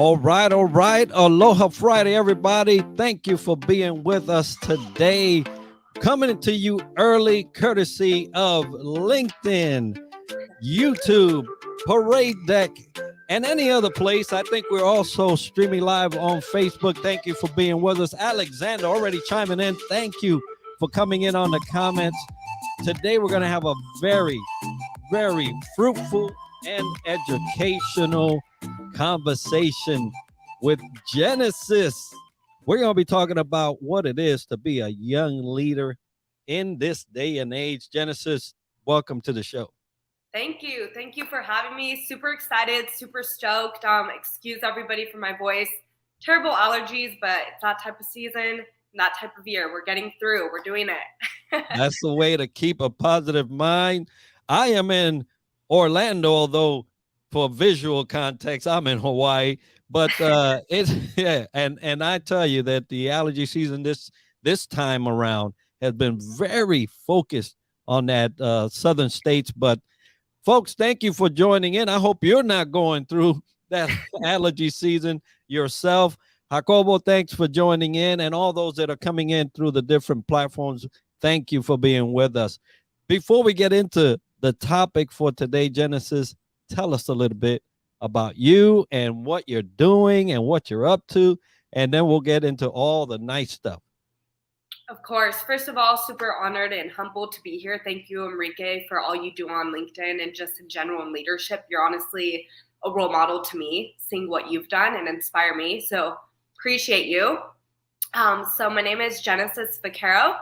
All right, all right. Aloha Friday, everybody. Thank you for being with us today. Coming to you early, courtesy of LinkedIn, YouTube, Parade Deck, and any other place. I think we're also streaming live on Facebook. Thank you for being with us. Alexander already chiming in. Thank you for coming in on the comments. Today, we're going to have a very, very fruitful and educational conversation with Genesis. We're going to be talking about what it is to be a young leader in this day and age. Genesis, welcome to the show. Thank you. Thank you for having me. Super excited, super stoked. Excuse everybody for my voice. Terrible allergies, but it's that type of season, that type of year. We're getting through. We're doing it. That's the way to keep a positive mind. I am in Orlando, although for visual context, I'm in Hawaii. But it's yeah, and I tell you that the allergy season this time around has been very focused on that southern states. But folks, thank you for joining in. I hope you're not going through that allergy season yourself. Jacobo, thanks for joining in, and all those that are coming in through the different platforms. Thank you for being with us. Before we get into the topic for today, Genesis, tell us a little bit about you and what you're doing and what you're up to, and then we'll get into all the nice stuff. Of course. First of all, super honored and humbled to be here. Thank you, Enrique, for all you do on LinkedIn and just in general in leadership. You're honestly a role model to me, seeing what you've done and inspire me. So appreciate you. So my name is Genesis Vaquero.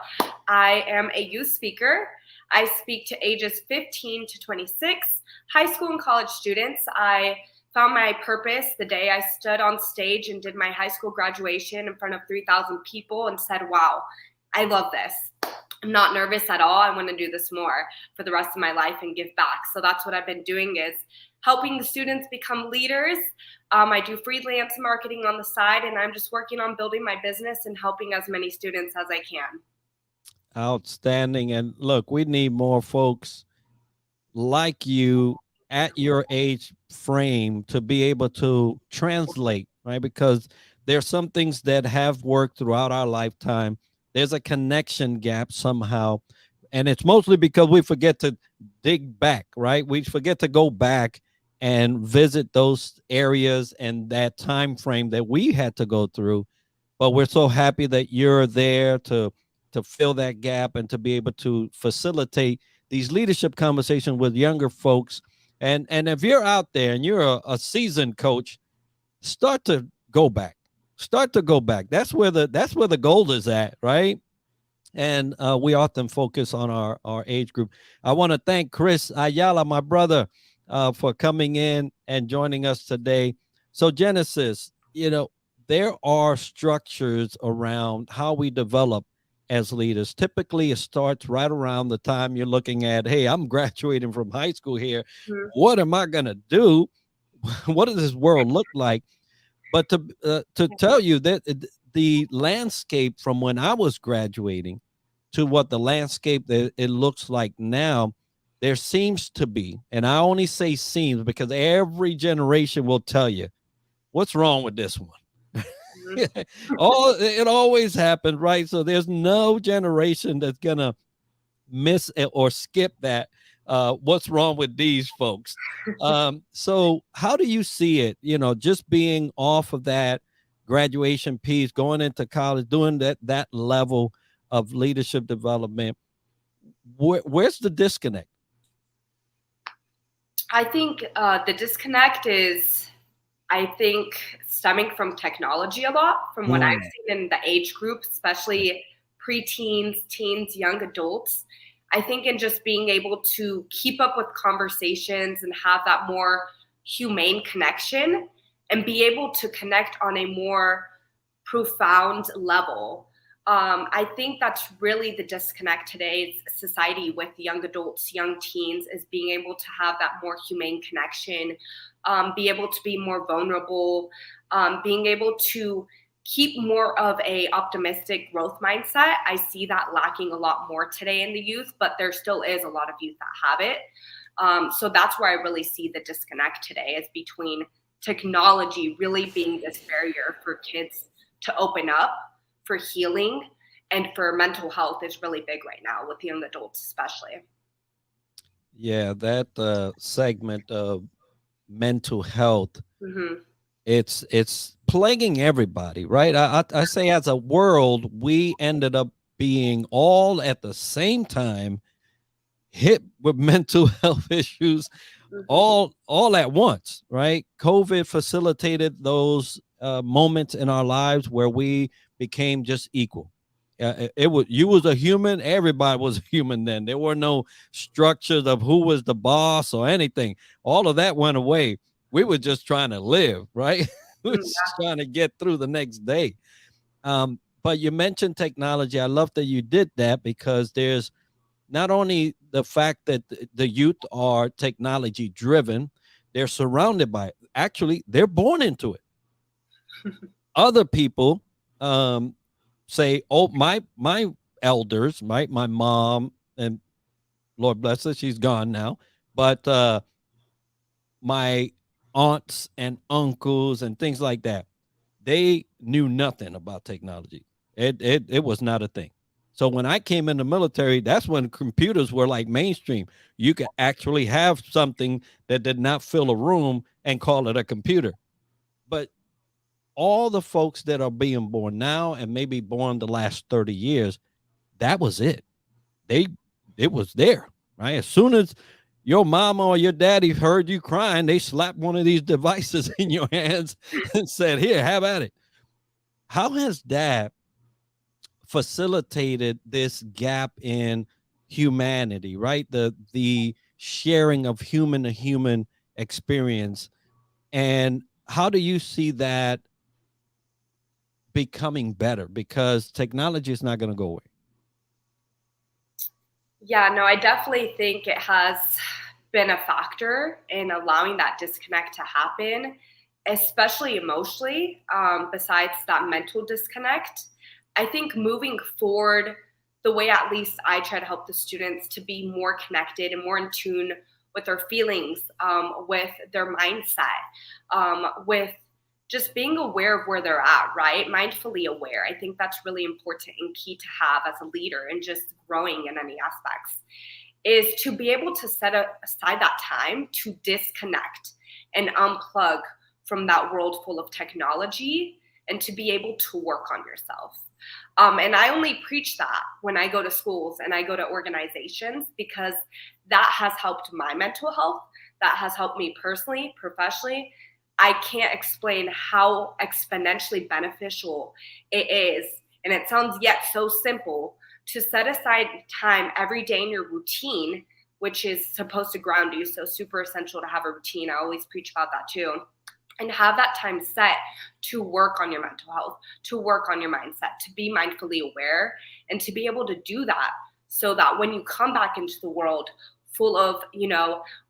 I am a youth speaker. I speak to ages 15 to 26, high school and college students. I found my purpose the day I stood on stage and did my high school graduation in front of 3,000 people and said, wow, I love this. I'm not nervous at all. I want to do this more for the rest of my life and give back. So that's what I've been doing, is helping the students become leaders. I do freelance marketing on the side, and I'm just working on building my business and helping as many students as I can. Outstanding. And look, we need more folks like you at your age frame to be able to translate, right? Because there's some things that have worked throughout our lifetime. There's a connection gap somehow. And it's mostly because we forget to dig back, right? We forget to go back and visit those areas and that time frame that we had to go through. But we're so happy that you're there to fill that gap and to be able to facilitate these leadership conversations with younger folks. And if you're out there and you're a seasoned coach, start to go back. Start to go back. That's where the gold is at, right? And we often focus on our age group. I want to thank Chris Ayala, my brother, for coming in and joining us today. So Genesis, there are structures around how we develop as leaders. Typically, it starts right around the time you're looking at, hey, I'm graduating from high school here. Mm-hmm. What am I going to do? What does this world look like? But to tell you that the landscape from when I was graduating to what the landscape that it looks like now, there seems to be, and I only say seems because every generation will tell you what's wrong with this one. It always happens, right? So there's no generation that's gonna miss it or skip that. What's wrong with these folks? So how do you see it? Just being off of that graduation piece, going into college, doing that level of leadership development. Where's the disconnect? I think the disconnect is, stemming from technology a lot, from what I've seen in the age group, especially preteens, teens, young adults. I think in just being able to keep up with conversations and have that more humane connection and be able to connect on a more profound level. I think that's really the disconnect today's society with young adults, young teens, is being able to have that more humane connection, be able to be more vulnerable, being able to keep more of a optimistic growth mindset. I see that lacking a lot more today in the youth, but there still is a lot of youth that have it. So that's where I really see the disconnect today, is between technology really being this barrier for kids to open up for healing and for mental health is really big right now with young adults, especially. Yeah, that segment of mental health, Hmm. it's plaguing everybody, right? I say as a world, we ended up being all at the same time hit with mental health issues Hmm. all at once, right? COVID facilitated those moments in our lives where we became just equal. It was you was a human, everybody was a human then. There were no structures of who was the boss or anything. All of that went away. We were just trying to live, right? We were just trying to get through the next day. But you mentioned technology. I love that you did that because there's not only the fact that the youth are technology driven, they're surrounded by it. Actually, they're born into it. Other people um, say, "Oh, my elders, my mom, and Lord bless her, she's gone now, but my aunts and uncles and things like that, they knew nothing about technology. It was not a thing. So when I came in the military, that's when computers were like mainstream. You could actually have something that did not fill a room and call it a computer. But all the folks that are being born now and maybe born the last 30 years, that was it. They it was there, right? As soon as your mama or your daddy heard you crying, they slapped one of these devices in your hands and said, "Here, have at it." How has that facilitated this gap in humanity, right? The sharing of human to human experience. And how do you see that becoming better? Because technology is not going to go away. Yeah, no, I definitely think it has been a factor in allowing that disconnect to happen, especially emotionally, besides that mental disconnect. I think moving forward, the way at least I try to help the students to be more connected and more in tune with their feelings, with their mindset, with just being aware of where they're at, right? Mindfully aware. I think that's really important and key to have as a leader and just growing in any aspects is to be able to aside that time to disconnect and unplug from that world full of technology and to be able to work on yourself. And I only preach that when I go to schools and I go to organizations because that has helped my mental health. That has helped me personally, professionally. I can't explain how exponentially beneficial it is. And it sounds yet so simple to set aside time every day in your routine, which is supposed to ground you. So, super essential to have a routine. I always preach about that too. And have that time set to work on your mental health, to work on your mindset, to be mindfully aware, and to be able to do that so that when you come back into the world full of,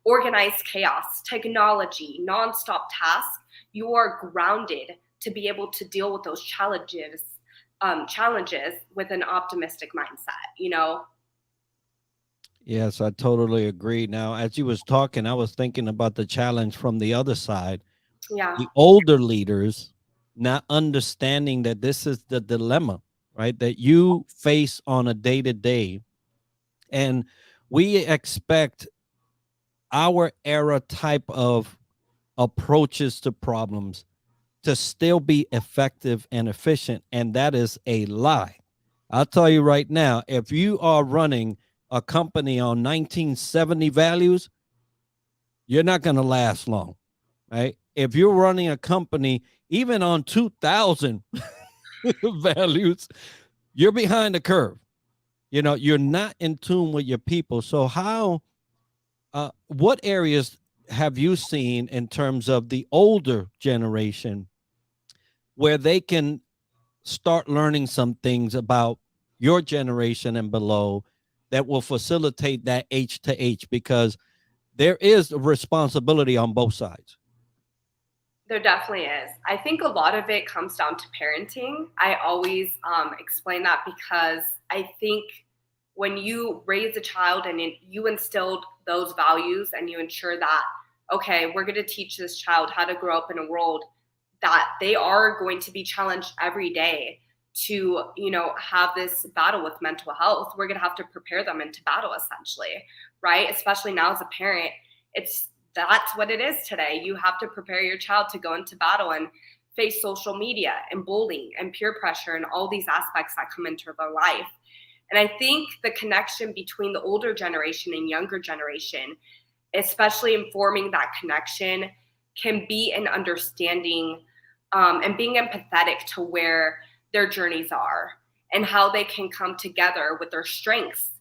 organized chaos, technology, nonstop tasks, you are grounded to be able to deal with those challenges with an optimistic mindset. Yes, I totally agree. Now, as you was talking, I was thinking about the challenge from the other side. Yeah, The older leaders not understanding that this is the dilemma, right? That you face on a day to day. And we expect our era type of approaches to problems to still be effective and efficient. And that is a lie. I'll tell you right now, if you are running a company on 1970 values, you're not going to last long, right? If you're running a company even on 2000 values, you're behind the curve. You're not in tune with your people. So what areas have you seen in terms of the older generation where they can start learning some things about your generation and below that will facilitate that H to H? Because there is a responsibility on both sides. there definitely is. I think a lot of it comes down to parenting. I always explain that because I think when you raise a child and you instilled those values and you ensure that okay, we're going to teach this child how to grow up in a world that they are going to be challenged every day to, have this battle with mental health. We're going to have to prepare them into battle, essentially, right? Especially now as a parent, that's what it is today. You have to prepare your child to go into battle and face social media and bullying and peer pressure and all these aspects that come into their life. And I think the connection between the older generation and younger generation, especially informing that connection, can be an understanding, and being empathetic to where their journeys are and how they can come together with their strengths,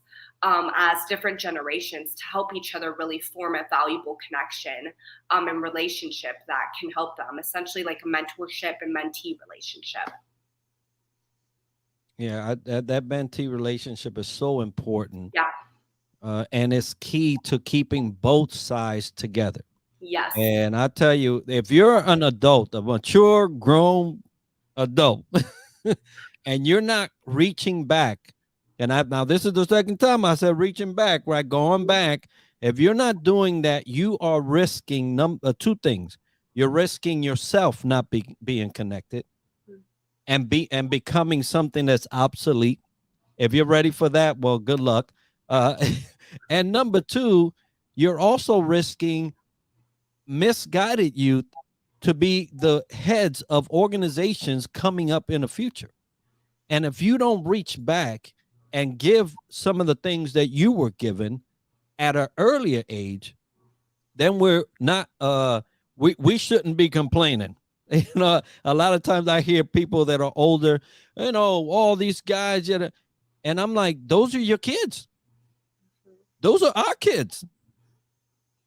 as different generations, to help each other really form a valuable connection, and relationship that can help them, essentially like a mentorship and mentee relationship. Yeah, that mentee relationship is so important, Yeah. and it's key to keeping both sides together. Yes. And I tell you, if you're an adult, a mature, grown adult, and you're not reaching back, and now this is the second time I said reaching back, right? Going back. If you're not doing that, you are risking two things. You're risking yourself not being connected, and becoming something that's obsolete. If you're ready for that, well, good luck. Uh, and number two, you're also risking misguided youth to be the heads of organizations coming up in the future. And if you don't reach back and give some of the things that you were given at an earlier age, then we're not we shouldn't be complaining. A lot of times I hear people that are older, all these guys, and I'm like, those are your kids. Those are our kids.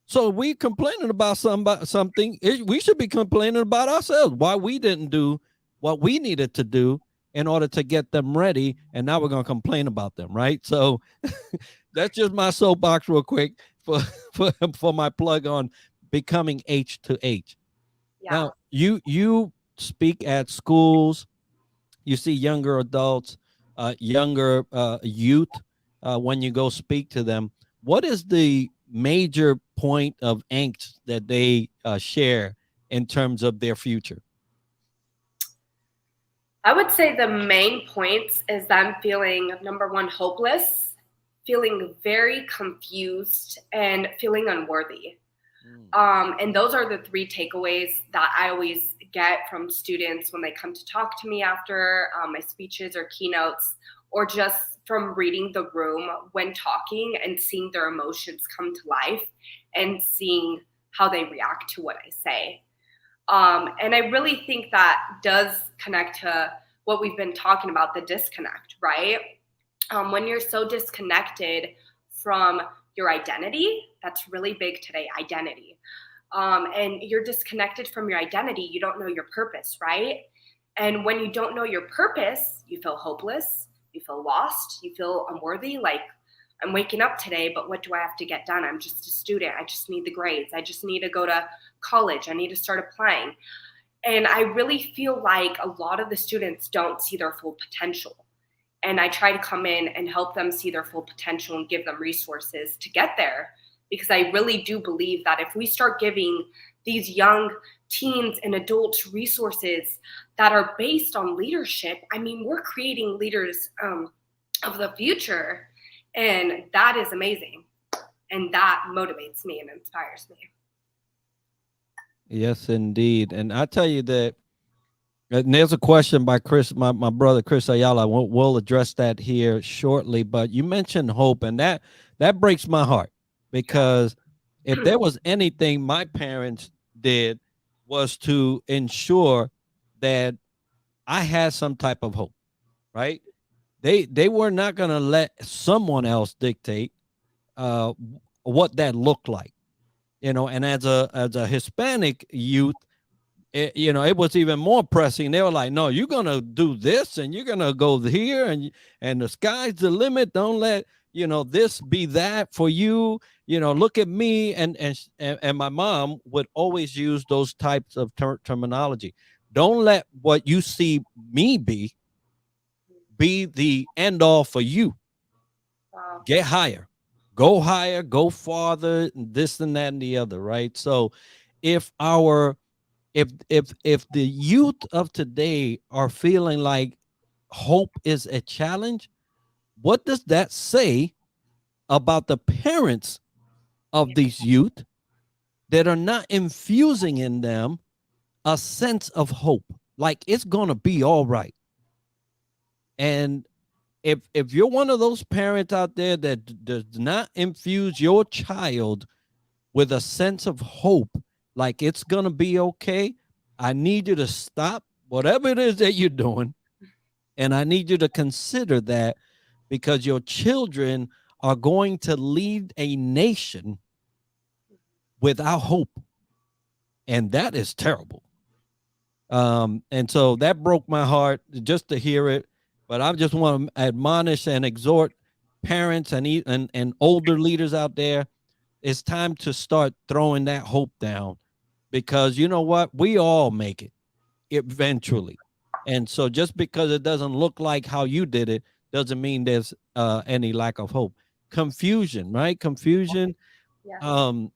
So we complaining about something. We should be complaining about ourselves. Why we didn't do what we needed to do in order to get them ready, and now we're gonna complain about them, right? So that's just my soapbox, real quick, for for my plug on becoming H to H. Yeah. Now you speak at schools, you see younger adults, younger youth, when you go speak to them. What is the major point of angst that they share in terms of their future? I would say the main points is them feeling, number one, hopeless, feeling very confused, and feeling unworthy. Mm. And those are the three takeaways that I always get from students when they come to talk to me after, my speeches or keynotes, or just from reading the room when talking and seeing their emotions come to life and seeing how they react to what I say. And I really think that does connect to what we've been talking about, the disconnect, right? When you're so disconnected from your identity, that's really big today, identity. And you're disconnected from your identity, you don't know your purpose, right? And when you don't know your purpose, you feel hopeless, you feel lost, you feel unworthy. Like, I'm waking up today, but what do I have to get done? I'm just a student. I just need the grades. I just need to go to college. I need to start applying. And I really feel like a lot of the students don't see their full potential. And I try to come in and help them see their full potential and give them resources to get there. Because I really do believe that if we start giving these young teens and adults resources that are based on leadership, I mean, we're creating leaders, of the future. And that is amazing. And that motivates me and inspires me. Yes, indeed. And I tell you that, and there's a question by Chris, my brother Chris Ayala. We'll address that here shortly. But you mentioned hope, and that breaks my heart, because if there was anything my parents did, was to ensure that I had some type of hope, right? They were not going to let someone else dictate uh, what that looked like, and as a Hispanic youth, it was even more pressing. They were like, no, you're gonna do this, and you're gonna go here, and the sky's the limit. Don't let this be that for you. Look at me. And my mom would always use those types of terminology. Don't let what you see me be the end all for you. Wow. Get higher, go higher, go farther, and this and that and the other, right? So if our if the youth of today are feeling like hope is a challenge, what does that say about the parents of these youth that are not infusing in them a sense of hope? Like it's gonna be all right. And if you're one of those parents out there that does not infuse your child with a sense of hope, like it's gonna be okay, I need you to stop whatever it is that you're doing, and I need you to consider that, because your children are going to lead a nation without hope, and that is terrible. And so that broke my heart just to hear it. But I just want to admonish and exhort parents and older leaders out there. It's time to start throwing that hope down, because you know what? We all make it eventually. And so just because it doesn't look like how you did it doesn't mean there's any lack of hope. Confusion, right? Confusion. Yeah. Um,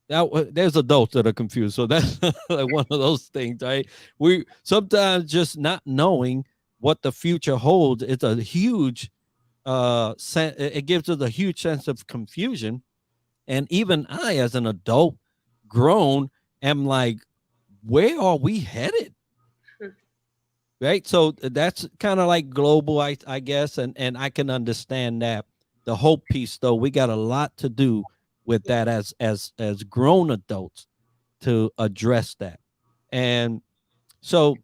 there's adults that are confused, so that's like one of those things, right? We sometimes just not knowing what the future holds. It's a huge it gives us a huge sense of confusion. And even I, as an adult, grown, am like, where are we headed? Right. So that's kind of like global, I guess, and I can understand that. The hope piece, though, we got a lot to do with that as grown adults to address that. And so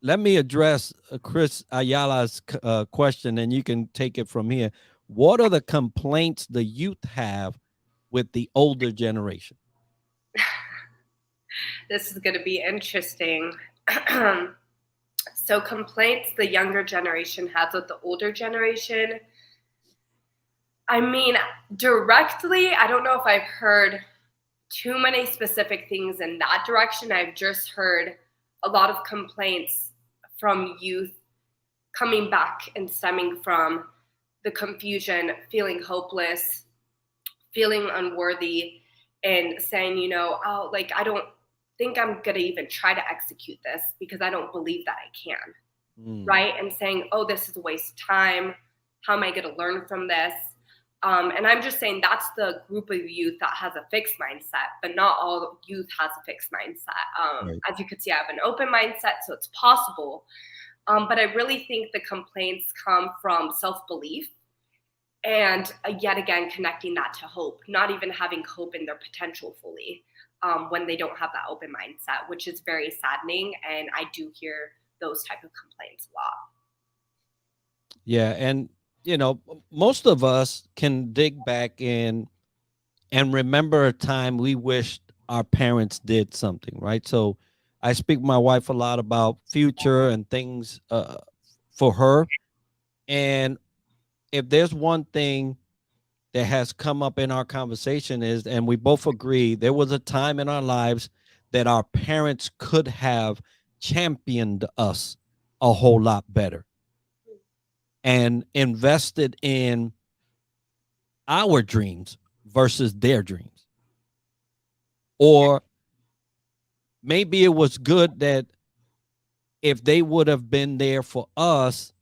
let me address Chris Ayala's question, and you can take it from here. What are the complaints the youth have with the older generation? This is going to be interesting. So, complaints the younger generation has with the older generation. I mean, directly, I don't know if I've heard too many specific things in that direction. I've just heard a lot of complaints from youth coming back and stemming from the confusion, feeling hopeless, feeling unworthy, and saying, oh, like, I don't think I'm going to even try to execute this because I don't believe that I can. Right? And saying, oh, this is a waste of time. How am I going to learn from this? And I'm just saying that's the group of youth that has a fixed mindset, but not all youth has a fixed mindset. Right. As you could see, I have an open mindset, so it's possible. But I really think the complaints come from self-belief and yet again, connecting that to hope, not even having hope in their potential fully when they don't have that open mindset, which is very saddening. And I do hear those type of complaints a lot. Yeah, and most of us can dig back in and remember a time we wished our parents did something, right? So I speak with my wife a lot about future and things for her. And if there's one thing that has come up in our conversation is, and we both agree, there was a time in our lives that our parents could have championed us a whole lot better and invested in our dreams versus their dreams. Or maybe it was good that if they would have been there for us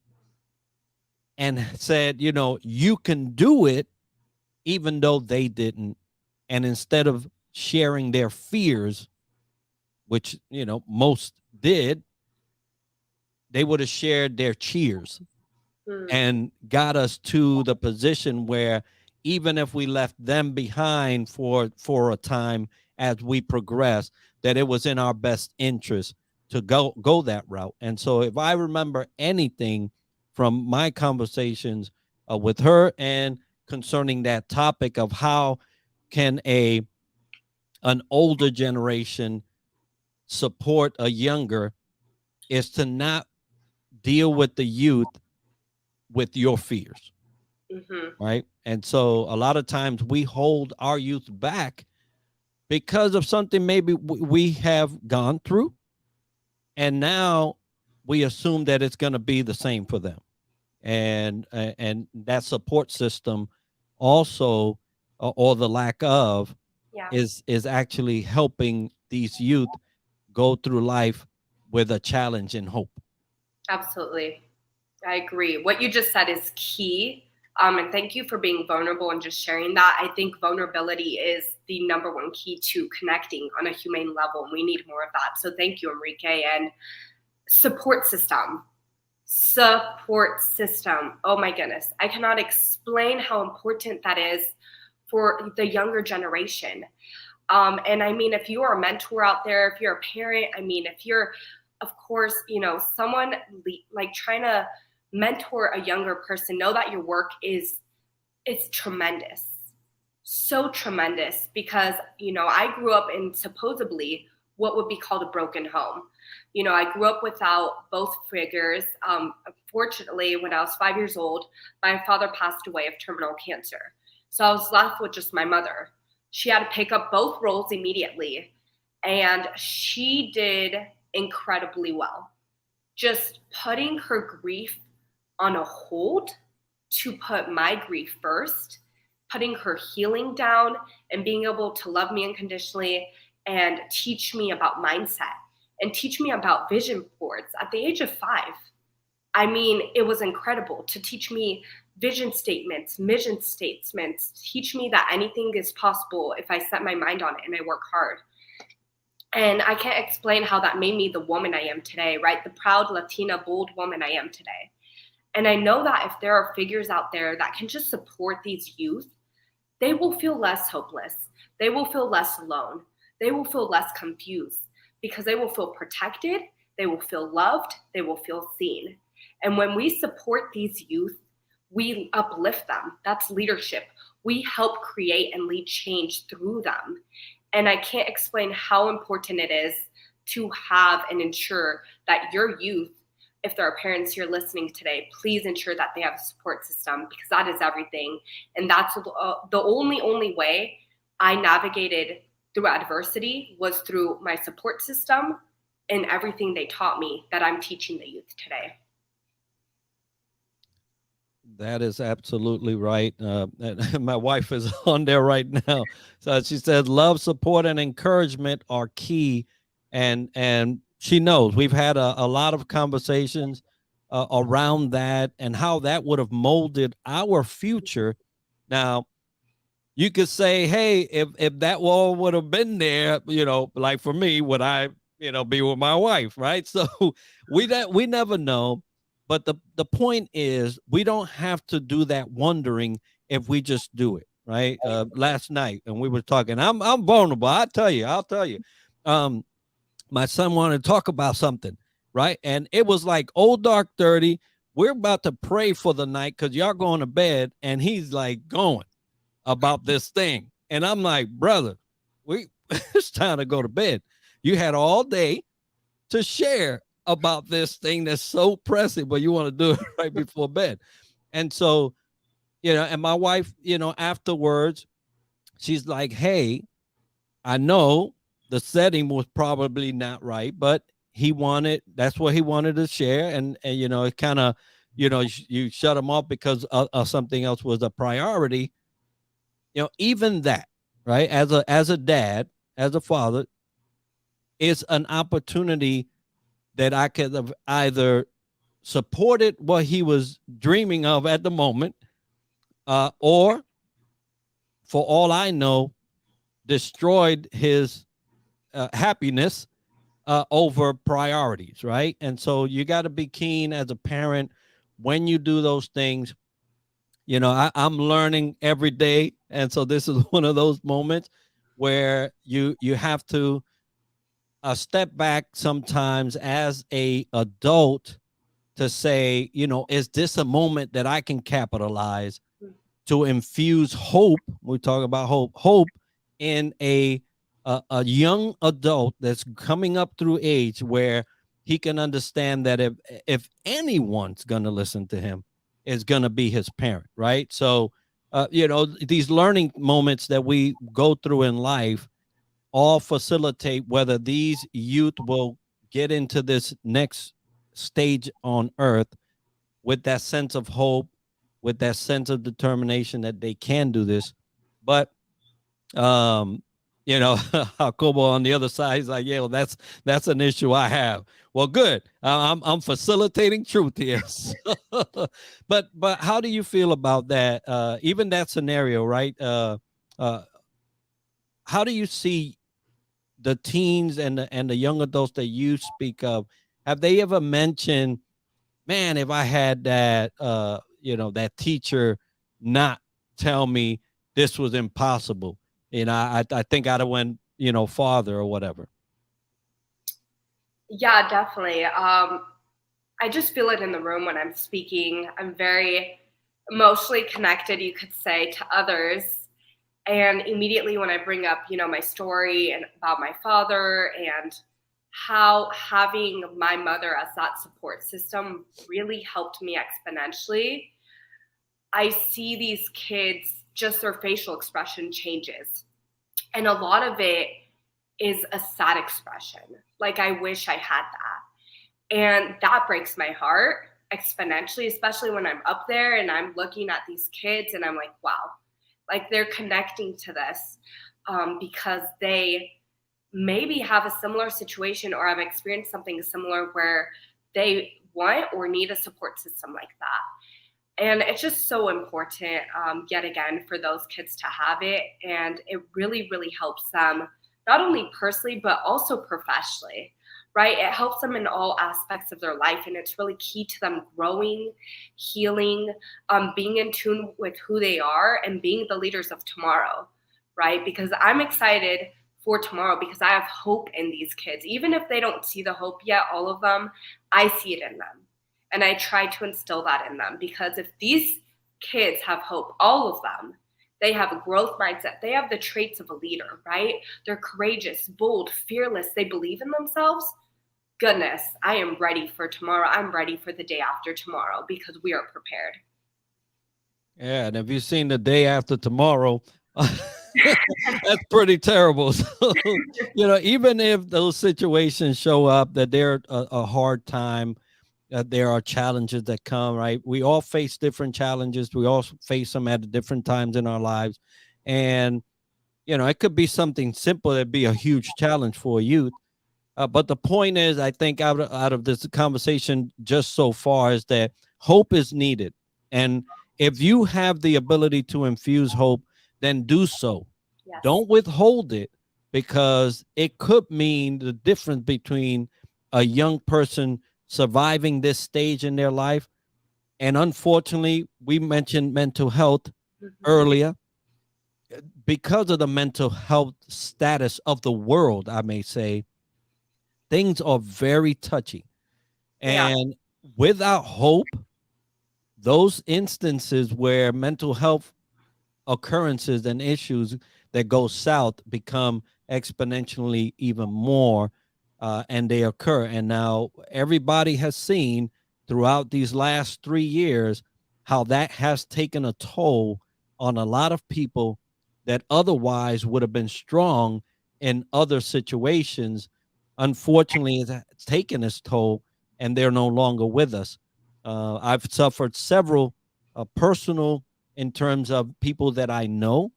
and said, you can do it, even though they didn't. And instead of sharing their fears, which, most did, they would have shared their cheers and got us to the position where even if we left them behind for a time as we progress, that it was in our best interest to go that route. And so if I remember anything from my conversations with her and concerning that topic of how can an older generation support a younger, is to not deal with the youth with your fears. Right. And so a lot of times we hold our youth back because of something maybe we have gone through. And now we assume that it's going to be the same for them. And that support system also or the lack of Yeah, is actually helping these youth go through life with a challenge and hope. absolutely. I agree. What you just said is key. And thank you for being vulnerable and just sharing that. I think vulnerability is the number one key to connecting on a humane level, and we need more of that. So thank you, Enrique. And support system. Support system. Oh my goodness. I cannot explain how important that is for the younger generation. And I mean, if you are a mentor out there, if you're a parent, I mean, if you're, of course, someone like trying to mentor a younger person, know that your work is it's tremendous, so tremendous, because I grew up in supposedly what would be called a broken home. I grew up without both figures. Unfortunately, when I was 5 years old, my father passed away of terminal cancer, so I was left with just my mother. She had to pick up both roles immediately, and she did incredibly well, just putting her grief on a hold to put my grief first, putting her healing down, and being able to love me unconditionally and teach me about mindset and teach me about vision boards at the age of 5. I mean, it was incredible to teach me vision statements, mission statements, teach me that anything is possible if I set my mind on it and I work hard. And I can't explain how that made me the woman I am today, right? The proud Latina, bold woman I am today. And I know that if there are figures out there that can just support these youth, they will feel less hopeless. They will feel less alone. They will feel less confused because they will feel protected. They will feel loved. They will feel seen. And when we support these youth, we uplift them. That's leadership. We help create and lead change through them. And I can't explain how important it is to have and ensure that your youth, if there are parents here listening today, please ensure that they have a support system, because that is everything. And that's the only way I navigated through adversity was through my support system and everything they taught me that I'm teaching the youth today. That is absolutely right. And my wife is on there right now. So she says, love, support, and encouragement are key. And she knows we've had a lot of conversations around that and how that would have molded our future. Now, you could say, hey, if that wall would have been there, like for me, would I, be with my wife, right? So we never know. But the point is, we don't have to do that wondering if we just do it, right? Last night, and we were talking. I'm vulnerable. I'll tell you. Um, my son wanted to talk about something, right? And it was like old dark 30. We're about to pray for the night because y'all going to bed, and he's like going about this thing. And I'm like, brother, we it's time to go to bed. You had all day to share about this thing that's so pressing, but you want to do it right before bed. And so, and my wife, afterwards, she's like, hey, I know the setting was probably not right, but that's what he wanted to share. And it kind of, you shut him off because something else was a priority. Even that, right, as a dad, as a father, is an opportunity that I could have either supported what he was dreaming of at the moment, or for all I know, destroyed his happiness over priorities, right? And so you got to be keen as a parent when you do those things. I'm learning every day, and so this is one of those moments where you have to step back sometimes as a adult to say, is this a moment that I can capitalize to infuse hope? We talk about hope in a young adult that's coming up through age, where he can understand that if anyone's going to listen to him, it's going to be his parent, right? So these learning moments that we go through in life all facilitate whether these youth will get into this next stage on earth with that sense of hope, with that sense of determination that they can do this, But um you know, Jacobo on the other side, he's like, yeah, well, that's an issue I have. Well, good. I'm facilitating truth here. But how do you feel about that? Even that scenario, right? Uh, how do you see the teens and the young adults that you speak of? Have they ever mentioned, man, if I had that, that teacher not tell me this was impossible, I think I'd have went, farther or whatever. Yeah, definitely. I just feel it in the room when I'm speaking. I'm very emotionally connected, you could say, to others. And immediately when I bring up, my story and about my father and how having my mother as that support system really helped me exponentially, I see these kids, just their facial expression changes. And a lot of it is a sad expression. Like, I wish I had that. And that breaks my heart exponentially, especially when I'm up there and I'm looking at these kids and I'm like, wow, like they're connecting to this because they maybe have a similar situation or have experienced something similar where they want or need a support system like that. And it's just so important, yet again, for those kids to have it. And it really, really helps them, not only personally, but also professionally, right? It helps them in all aspects of their life. And it's really key to them growing, healing, being in tune with who they are, and being the leaders of tomorrow, right? Because I'm excited for tomorrow because I have hope in these kids. Even if they don't see the hope yet, all of them, I see it in them. And I try to instill that in them because if these kids have hope, all of them, they have a growth mindset. They have the traits of a leader, right? They're courageous, bold, fearless. They believe in themselves. Goodness, I am ready for tomorrow. I'm ready for the day after tomorrow because we are prepared. Yeah, and if you've seen the day after tomorrow, that's pretty terrible. So, even if those situations show up that they're a hard time, there are challenges that come, right? We all face different challenges. We all face them at different times in our lives. And, it could be something simple that'd be a huge challenge for a youth. But the point is, I think out of this conversation just so far is that hope is needed. And if you have the ability to infuse hope, then do so. Yes. Don't withhold it because it could mean the difference between a young person surviving this stage in their life. And unfortunately, we mentioned mental health Mm-hmm. earlier. Because of the mental health status of the world, I may say, things are very touchy. They are. And without hope, those instances where mental health occurrences and issues that go south become exponentially even more, and they occur. And now everybody has seen throughout these last 3 years how that has taken a toll on a lot of people that otherwise would have been strong in other situations. Unfortunately, it's taken its toll and they're no longer with us. I've suffered several personal in terms of people that I know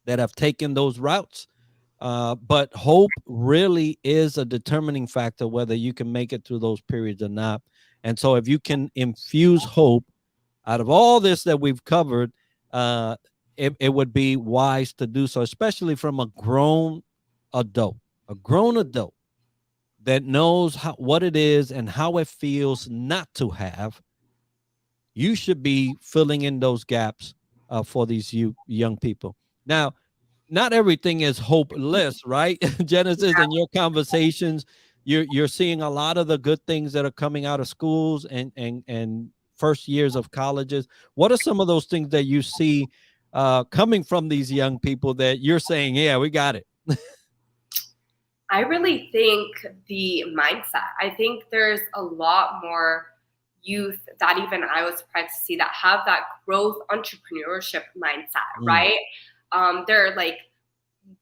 that have taken those routes. But hope really is a determining factor whether you can make it through those periods or not. And so, if you can infuse hope out of all this that we've covered, uh, it would be wise to do so, especially from adult, a grown adult that knows what it is and how it feels not to have. You should be filling in those gaps for these young people. Now, not everything is hopeless, right? Genesis, in your conversations, you're seeing a lot of the good things that are coming out of schools and first years of colleges. What are some of those things that you see coming from these young people that you're saying, yeah, we got it? I really think the mindset. I think there's a lot more youth that even I was surprised to see that have that growth entrepreneurship mindset, Mm. right? They're like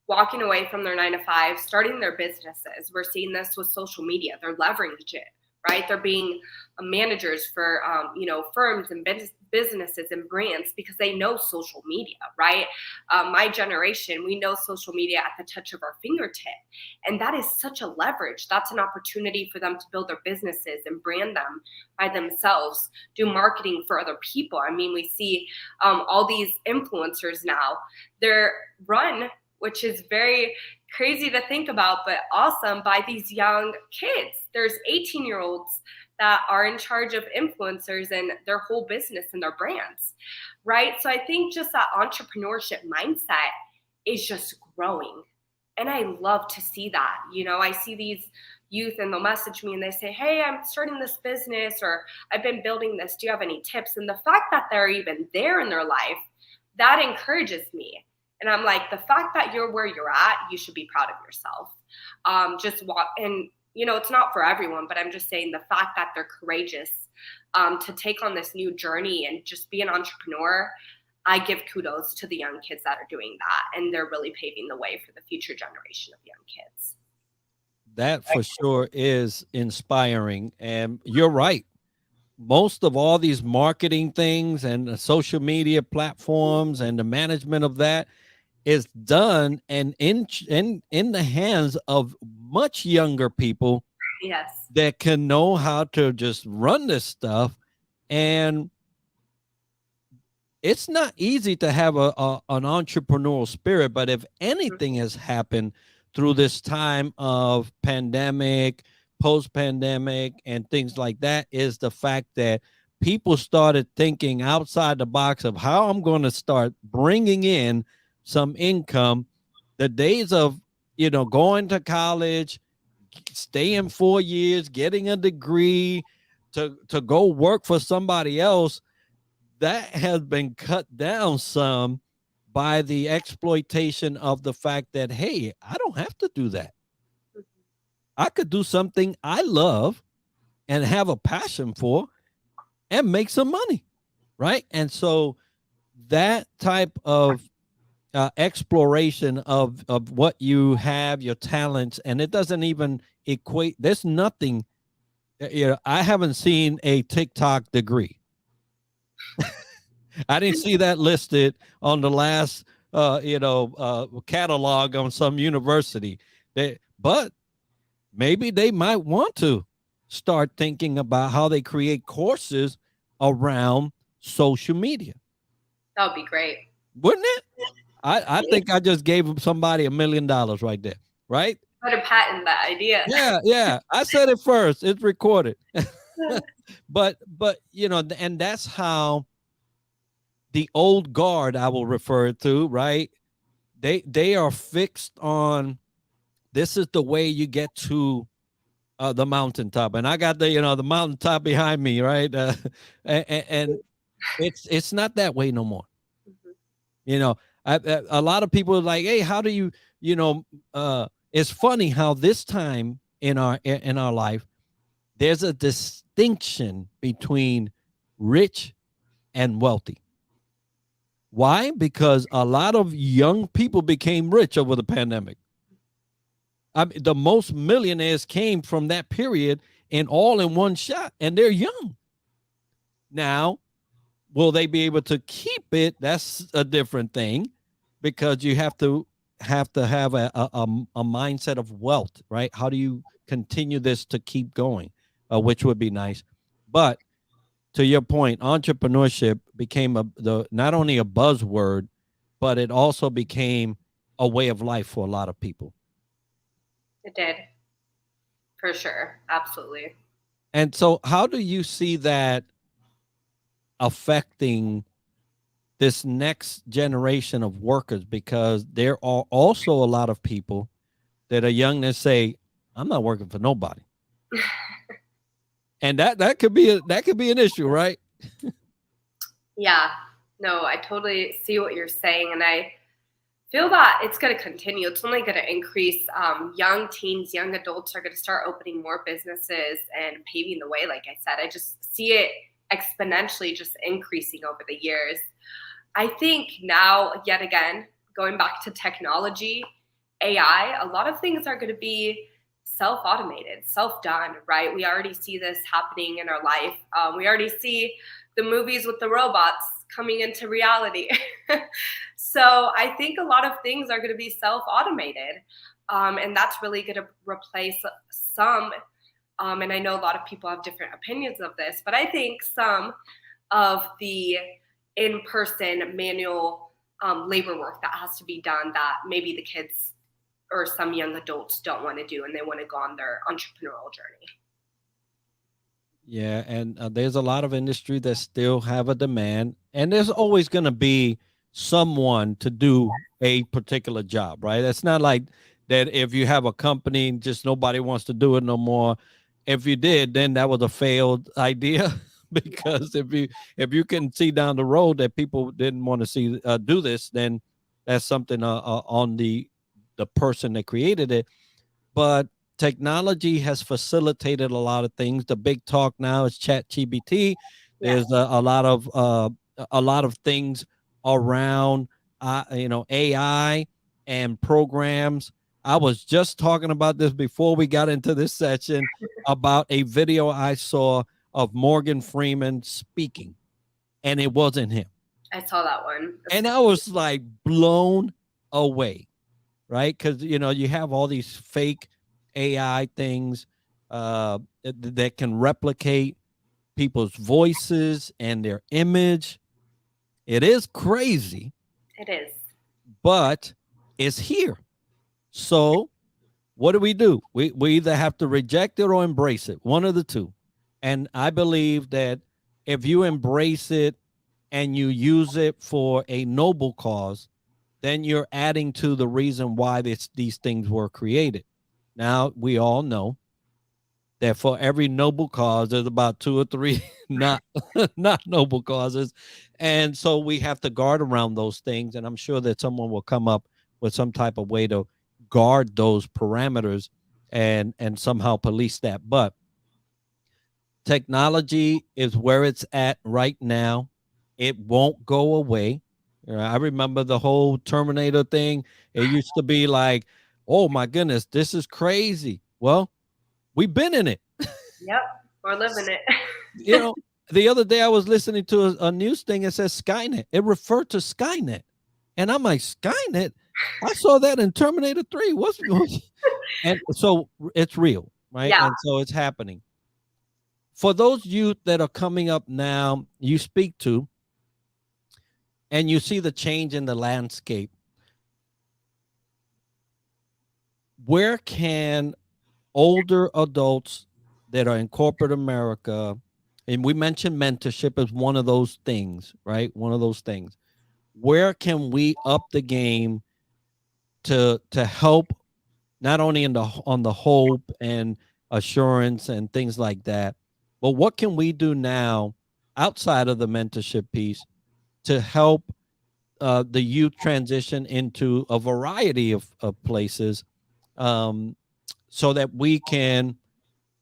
walking away from their 9 to 5, starting their businesses. We're seeing this with social media. They're leveraging it, right? They're being managers for, firms and businesses and brands because they know social media, right? My generation, we know social media at the touch of our fingertip. And that is such a leverage. That's an opportunity for them to build their businesses and brand them by themselves, do marketing for other people. I mean, we see all these influencers now, they're run, which is very crazy to think about, but awesome, by these young kids. There's 18-year-olds that are in charge of influencers and their whole business and their brands, right? So I think just that entrepreneurship mindset is just growing. And I love to see that. You know, I see these youth and they'll message me and they say, hey, I'm starting this business, or I've been building this. Do you have any tips? And the fact that they're even there in their life, that encourages me. And I'm like, the fact that you're where you're at, you should be proud of yourself. Just walk, and you know, it's not for everyone, but I'm just saying the fact that they're courageous to take on this new journey and just be an entrepreneur. I give kudos to the young kids that are doing that, and they're really paving the way for the future generation of young kids. That for sure is inspiring. And you're right. Most of all these marketing things and the social media platforms and the management of that is done and in the hands of much younger people. Yes. That can know how to just run this stuff. And it's not easy to have an entrepreneurial spirit, but if anything has happened through this time of pandemic, post-pandemic, and things like that, is the fact that people started thinking outside the box of how I'm going to start bringing in some income. The days of, you know, going to college, staying 4 years, getting a degree to go work for somebody else, that has been cut down some by the exploitation of the fact that, hey, I don't have to do that. I could do something I love and have a passion for and make some money, right? And so that type of exploration of what you have, your talents, and it doesn't even equate. There's nothing. You know, I haven't seen a TikTok degree. I didn't see that listed on the last, catalog on some university. But maybe they might want to start thinking about how they create courses around social media. That would be great. Wouldn't it? I think I just gave somebody $1 million right there, right? Better patent that idea. Yeah. I said it first. It's recorded. but you know, and that's how the old guard, I will refer to, right? They are fixed on, this is the way you get to the mountaintop, and I got the mountaintop behind me, right? And it's not that way no more. Mhm. You know, a lot of people are like, hey, how do you, it's funny how this time in our life, there's a distinction between rich and wealthy. Why? Because a lot of young people became rich over the pandemic. I mean, the most millionaires came from that period and all in one shot, and they're young. Now, will they be able to keep it? That's a different thing, because you have to have a mindset of wealth, right? How do you continue this to keep going, which would be nice. But to your point, entrepreneurship became not only a buzzword, but it also became a way of life for a lot of people. It did. For sure. Absolutely. And so how do you see that affecting this next generation of workers? Because there are also a lot of people that are young that say, I'm not working for nobody. And that could be an issue, right? Yeah. No, I totally see what you're saying, and I feel that it's going to continue. It's only going to increase. Young teens, young adults are going to start opening more businesses and paving the way. Like I said, I just see it exponentially just increasing over the years. I think now, yet again, going back to technology, AI, a lot of things are going to be self-automated, self-done, right? We already see this happening in our life. We already see the movies with the robots coming into reality. So I think a lot of things are going to be self-automated, and that's really going to replace some. And I know a lot of people have different opinions of this, but I think some of the in-person manual labor work that has to be done that maybe the kids or some young adults don't want to do, and they want to go on their entrepreneurial journey. Yeah, and there's a lot of industry that still have a demand, and there's always going to be someone to do a particular job, right? It's not like that if you have a company and just nobody wants to do it no more. If you did, then that was a failed idea because if you can see down the road that people didn't want to see do this, then that's something on the person that created it. But technology has facilitated a lot of things. The big talk now is chat gbt. Yeah, There's a lot of things around ai and programs. I was just talking about this before we got into this session about a video I saw of Morgan Freeman speaking, and it wasn't him, I saw that one. and I was like blown away, right? Because you have all these fake AI things that can replicate people's voices and their image. It is crazy, It is. but it's here. So what do? We either have to reject it or embrace it, one of the two. And I believe that if you embrace it and you use it for a noble cause, then you're adding to the reason why these things were created. Now, we all know that for every noble cause, there's about two or three not not noble causes, and so we have to guard around those things. And I'm sure that someone will come up with some type of way to guard those parameters and somehow police that. But technology is where it's at right now. It won't go away. I remember the whole Terminator thing. It used to be like, oh my goodness, this is crazy. Well, we've been in it. Yep, we're living it. You know, the other day I was listening to a news thing that says Skynet. It referred to Skynet. And I'm like, Skynet? I saw that in Terminator 3. What's and so it's real, right? Yeah. And so it's happening. For those youth that are coming up now, you speak to, and you see the change in the landscape, where can older adults that are in corporate America, and we mentioned mentorship as one of those things, right? One of those things. Where can we up the game to help not only on the hope and assurance and things like that, but what can we do now outside of the mentorship piece to help the youth transition into a variety of places, um, so that we can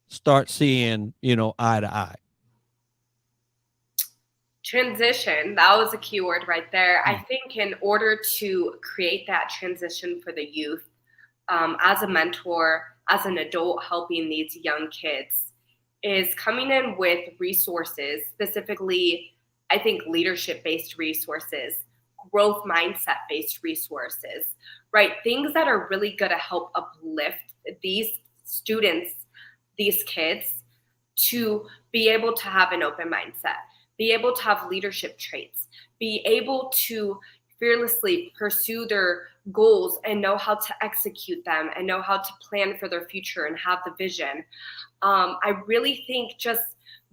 start seeing, eye to eye. Transition, that was a key word right there. I Mm. think in order to create that transition for the youth, as a mentor, as an adult helping these young kids, is coming in with resources, specifically, I think leadership based resources, growth mindset based resources, right? Things that are really going to help uplift these students, these kids, to be able to have an open mindset, be able to have leadership traits, be able to fearlessly pursue their goals and know how to execute them and know how to plan for their future and have the vision. I really think just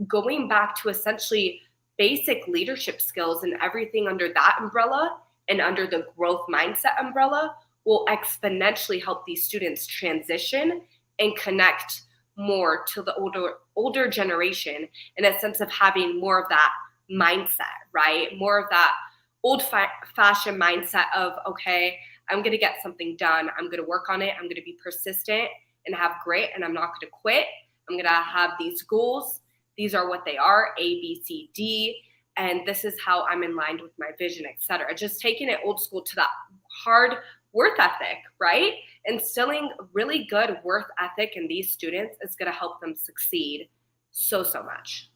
going back to essentially basic leadership skills and everything under that umbrella and under the growth mindset umbrella will exponentially help these students transition and connect more to the older generation in a sense of having more of that mindset, right? More of that old-fashioned mindset of, okay, I'm going to get something done. I'm going to work on it. I'm going to be persistent and have grit, and I'm not going to quit. I'm going to have these goals. These are what they are, A, B, C, D, and this is how I'm in line with my vision, etc. Just taking it old school to that hard work ethic, right? Instilling really good work ethic in these students is going to help them succeed so much.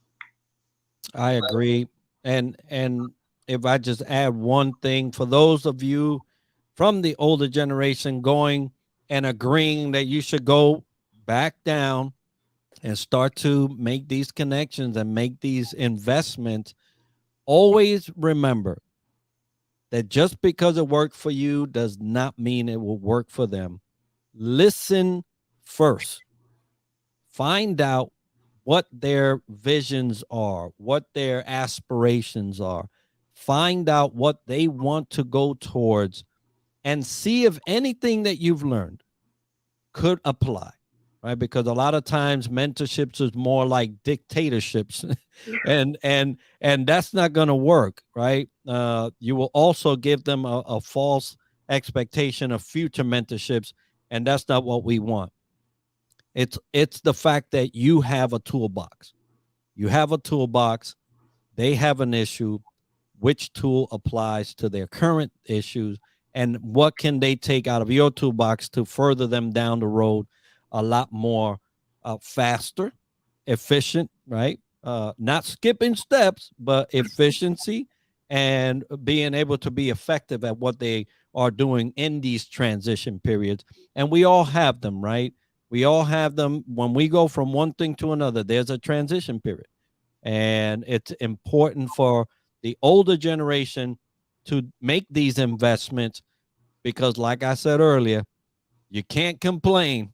I agree. And if I just add one thing for those of you from the older generation going and agreeing that you should go back down and start to make these connections and make these investments, always remember that just because it worked for you does not mean it will work for them. Listen first. Find out what their visions are, what their aspirations are. Find out what they want to go towards and see if anything that you've learned could apply, right? Because a lot of times mentorships is more like dictatorships, and that's not going to work, right? You will also give them a false expectation of future mentorships, and that's not what we want. It's the fact that you have a toolbox. You have a toolbox. They have an issue. Which tool applies to their current issues, and what can they take out of your toolbox to further them down the road a lot more faster, efficient, right? Not skipping steps, but efficiency and being able to be effective at what they are doing in these transition periods. And we all have them, right? We all have them. When we go from one thing to another, there's a transition period. And it's important for the older generation to make these investments because, like I said earlier, you can't complain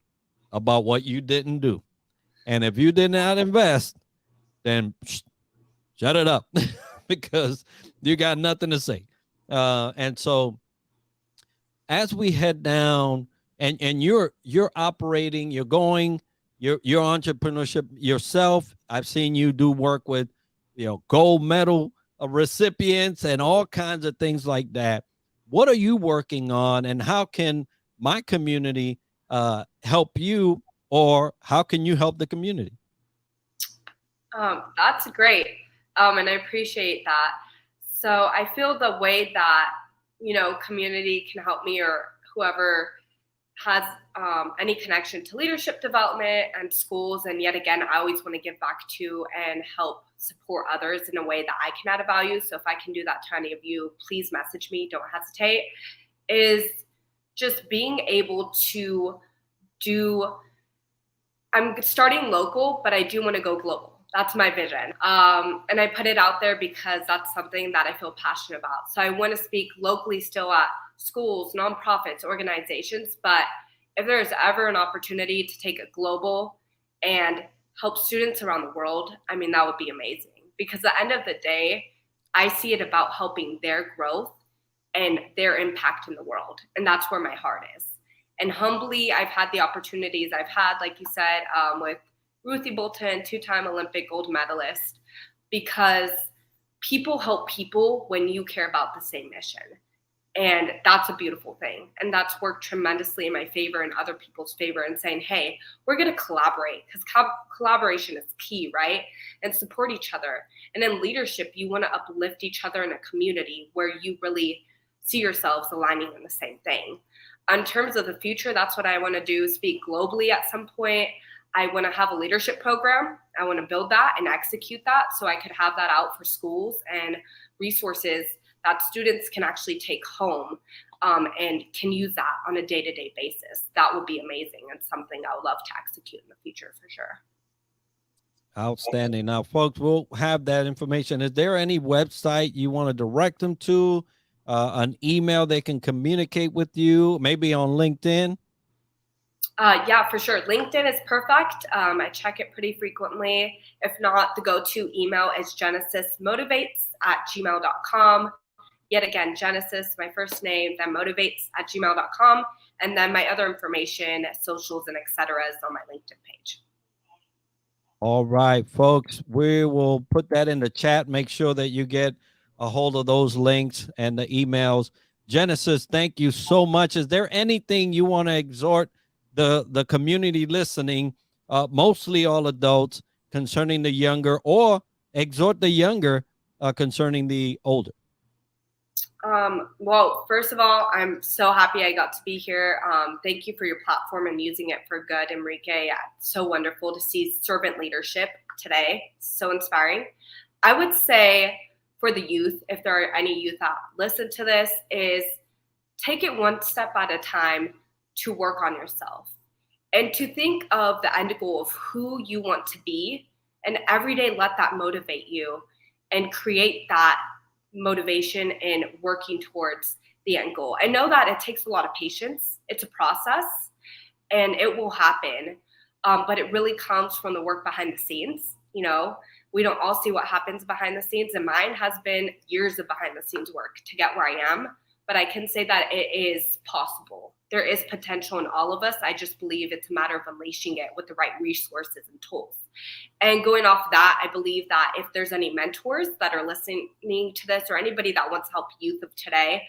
about what you didn't do. And if you did not invest, then shut it up because you got nothing to say. And so as we head down and you're operating, you're going, your entrepreneurship yourself. I've seen you do work with, gold medal recipients and all kinds of things like that. What are you working on, and how can my community help you, or how can you help the community? That's great. And I appreciate that. So I feel the way that, community can help me, or whoever has any connection to leadership development and schools. And yet again, I always want to give back to and help support others in a way that I can add a value. So if I can do that to any of you, please message me. Don't hesitate. Is just being able to do, I'm starting local, but I do want to go global. That's my vision. And I put it out there because that's something that I feel passionate about. So I want to speak locally still at schools, nonprofits, organizations. But if there's ever an opportunity to take it global and help students around the world, I mean, that would be amazing. Because at the end of the day, I see it about helping their growth and their impact in the world. And that's where my heart is. And humbly, I've had the opportunities I've had, like you said, with Ruthie Bolton, 2-time Olympic gold medalist, because people help people when you care about the same mission. And that's a beautiful thing. And that's worked tremendously in my favor and other people's favor, and saying, hey, we're going to collaborate, because collaboration is key, right? And support each other. And in leadership, you want to uplift each other in a community where you really see yourselves aligning in the same thing. In terms of the future, that's what I want to do, speak globally at some point. I want to have a leadership program. I want to build that and execute that so I could have that out for schools and resources that students can actually take home and can use that on a day-to-day basis. That would be amazing and something I would love to execute in the future for sure. Outstanding. Now, folks, we'll have that information. Is there any website you want to direct them to? An email they can communicate with you, maybe on LinkedIn? Yeah, for sure. LinkedIn is perfect. I check it pretty frequently. If not, the go-to email is genesismotivates@gmail.com. Yet again, Genesis, my first name, then motivates@gmail.com. And then my other information, socials and etc. is on my LinkedIn page. All right, folks, we will put that in the chat. Make sure that you get a hold of those links and the emails. Genesis, thank you so much. Is there anything you want to exhort the community listening, mostly all adults, concerning the younger, or exhort the younger concerning the older? Well, first of all, I'm so happy I got to be here. Thank you for your platform and using it for good, Enrique. It's so wonderful to see servant leadership today. So inspiring. I would say for the youth, if there are any youth that listen to this, is take it one step at a time to work on yourself and to think of the end goal of who you want to be, and every day let that motivate you and create that motivation in working towards the end goal. I know that it takes a lot of patience. It's a process and it will happen. But it really comes from the work behind the scenes. You know, we don't all see what happens behind the scenes, and mine has been years of behind the scenes work to get where I am. But I can say that it is possible. There is potential in all of us. I just believe it's a matter of unleashing it with the right resources and tools. And going off that, I believe that if there's any mentors that are listening to this, or anybody that wants to help youth of today,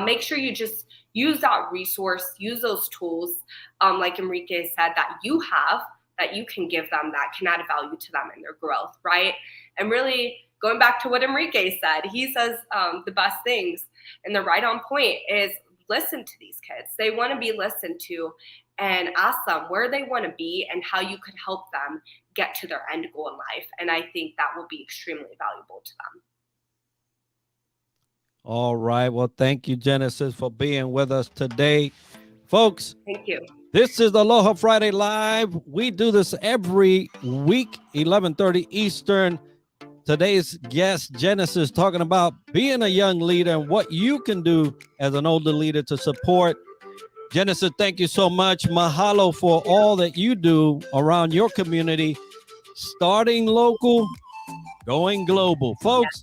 make sure you just use that resource, use those tools, like Enrique said, that you have, that you can give them, that can add value to them in their growth, right? And really going back to what Enrique said, he says the best things, and the right on point is listen to these kids. They want to be listened to, and ask them where they want to be and how you could help them get to their end goal in life. And I think that will be extremely valuable to them. All right. Well, thank you, Genesis, for being with us today. Folks, thank you. This is Aloha Friday Live. We do this every week, 11:30 Eastern. Today's guest, Genesis, talking about being a young leader and what you can do as an older leader to support. Genesis, thank you so much. Mahalo for all that you do around your community, starting local, going global. Folks,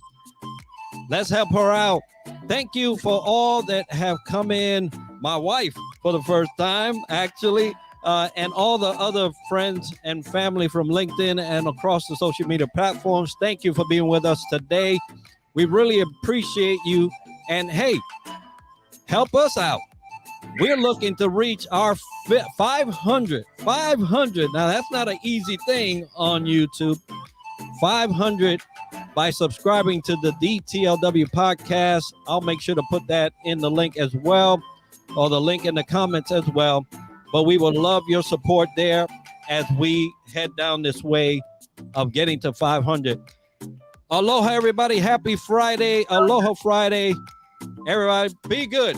let's help her out. Thank you for all that have come in. My wife for the first time, actually, and all the other friends and family from LinkedIn and across the social media platforms. Thank you for being with us today. We really appreciate you. And hey, help us out. We're looking to reach our 500. Now, that's not an easy thing on YouTube. 500 by subscribing to the DTLW podcast. I'll make sure to put that in the link as well, or the link in the comments as well. But we would love your support there as we head down this way of getting to 500. Aloha, everybody. Happy Friday. Aloha Friday. Everybody, be good.